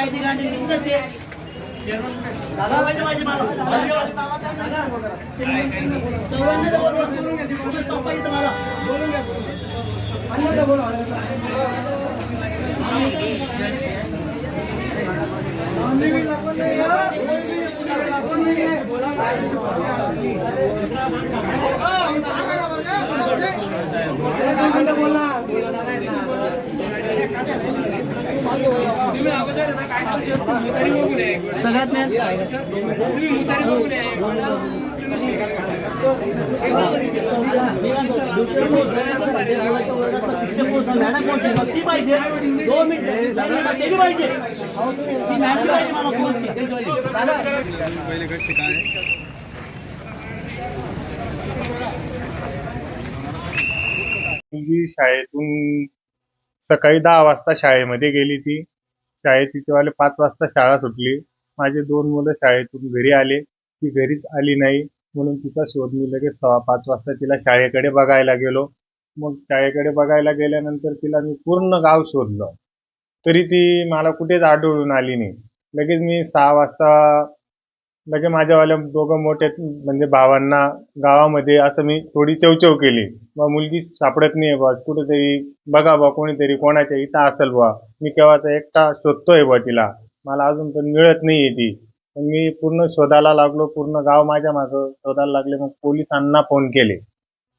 जायची गांधी निघतात ते दादा पाहिजे माझी मला सर्वांना बोलवा पाहिजे तुम्हाला बोलून घ्या सगळ्यात मेन शिक्षक मॅडम कोणती ती पाहिजे 2 मिनिट ते बी पाहिजे ती मॅडम पाहिजे मला मुलगी शाळेतून सकाळी 10 वाजता शाळेमध्ये गेली. ती शाळेत तिथेवाले 5 वाजता शाळा सुटली. माझे 2 मुलं शाळेतून घरी आले. ती घरीच आली नाही म्हणून तिचा शोध मी लगेच 5 वाजता तिला शाळेकडे बघायला गेलो. मग शाळेकडे बघायला गेल्यानंतर तिला मी पूर्ण गाव शोधलं तरी ती मला कुठेच आढळून आली नाही. लगेच मी 6 वाजता लगेच माझ्यावाल्या दोघं मोठे म्हणजे भावांना गावामध्ये असं मी थोडी चवचव केली. बा मुलगी सापडत नाही बा, कुठेतरी बघा बा, कोणीतरी कोणाच्या इथं असेल बा. मी केव्हाचा एकटा शोधतोय बा तिला, मला अजून पण मिळत नाहीये ती. मग मी पूर्ण शोधायला लागलो, पूर्ण गाव माझ्या मागं शोधायला लागले. मग पोलिसांना फोन केले.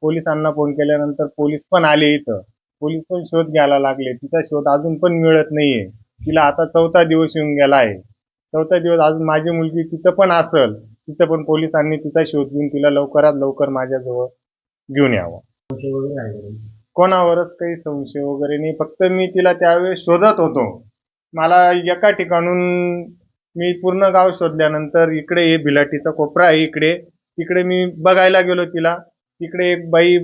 पोलिसांना फोन केल्यानंतर पोलीस पण आले इथं. पोलीस पण शोध घ्यायला लागले. तिचा शोध अजून पण मिळत नाहीये. तिला आता 4था दिवस येऊन गेला आहे. 4था दिवस अजून माझी मुलगी तिथं पण असेल. तिथं पण पोलिसांनी तिचा शोध घेऊन तिला लवकरात लवकर माझ्याजवळ घेऊन यावं. कोणावरच काही संशय वगैरे नाही, फक्त मी तिला त्यावेळेस शोधत होतो. मला एका ठिकाणून मी पूर्ण गाव शोधल्यानंतर इकडे हे भिलाटीचा कोपरा आहे, तिकडे मी बघायला गेलो तिला. तिकडे एक बाई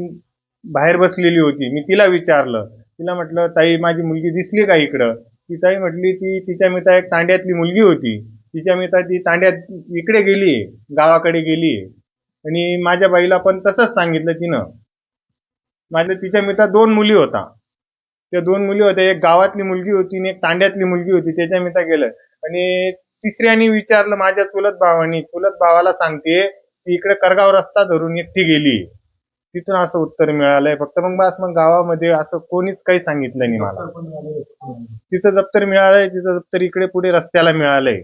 बाहेर बसलेली होती. मी तिला विचारलं, तिला म्हटलं ताई माझी मुलगी दिसली का इकडं? ती ताई म्हटली ती तिच्या मिता एक तांड्यातली मुलगी होती. तिच्या मिता ती तांड्यात इकडे गेलीये, गावाकडे गेलीये. आणि माझ्या बाईला पण तसंच सांगितलं तिनं. तिच्या मिता 2 मुली होता. त्या 2 मुली होत्या, एक गावातली मुलगी होती आणि एक तांड्यातली मुलगी होती. त्याच्या मिता गेलं. आणि तिसऱ्याने विचारलं माझ्या चुलत भावाला सांगते ती इकडे करगाव रस्ता धरून एकटी गेली. तिथून असं उत्तर मिळालंय फक्त. मग गावामध्ये असं कोणीच काही सांगितलं नाही मला. तिचं दप्तर मिळालंय, तिचं दप्तर इकडे पुढे रस्त्याला मिळालंय.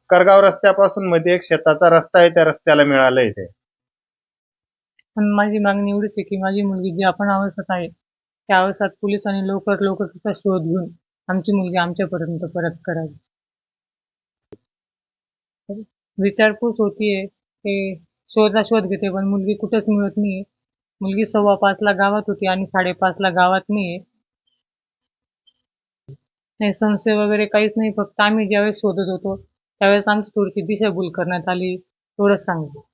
करगाव रस्त्यापासून मध्ये एक शेताचा रस्ता आहे, त्या रस्त्याला मिळालंय ते. पण माझी मागणी एवढीच आहे की माझी मुलगी जी आपण अवस्थेत आहे त्या अवस्थेत पोलिसांनी लवकर तिचा शोध घेऊन आमची मुलगी आमच्यापर्यंत परत करावी. विचारपूस होतीये ते शोध घेते पण मुलगी कुठेच मिळत नाहीये. मुलगी 5:15ला गावात होती आणि 5:30ला गावात नाहीये. नाही संशय वगैरे काहीच नाही, फक्त आम्ही ज्यावेळेस शोधत होतो त्यावेळेस आमची थोडीशी दिशाभूल करण्यात आली एवढंच सांगतो.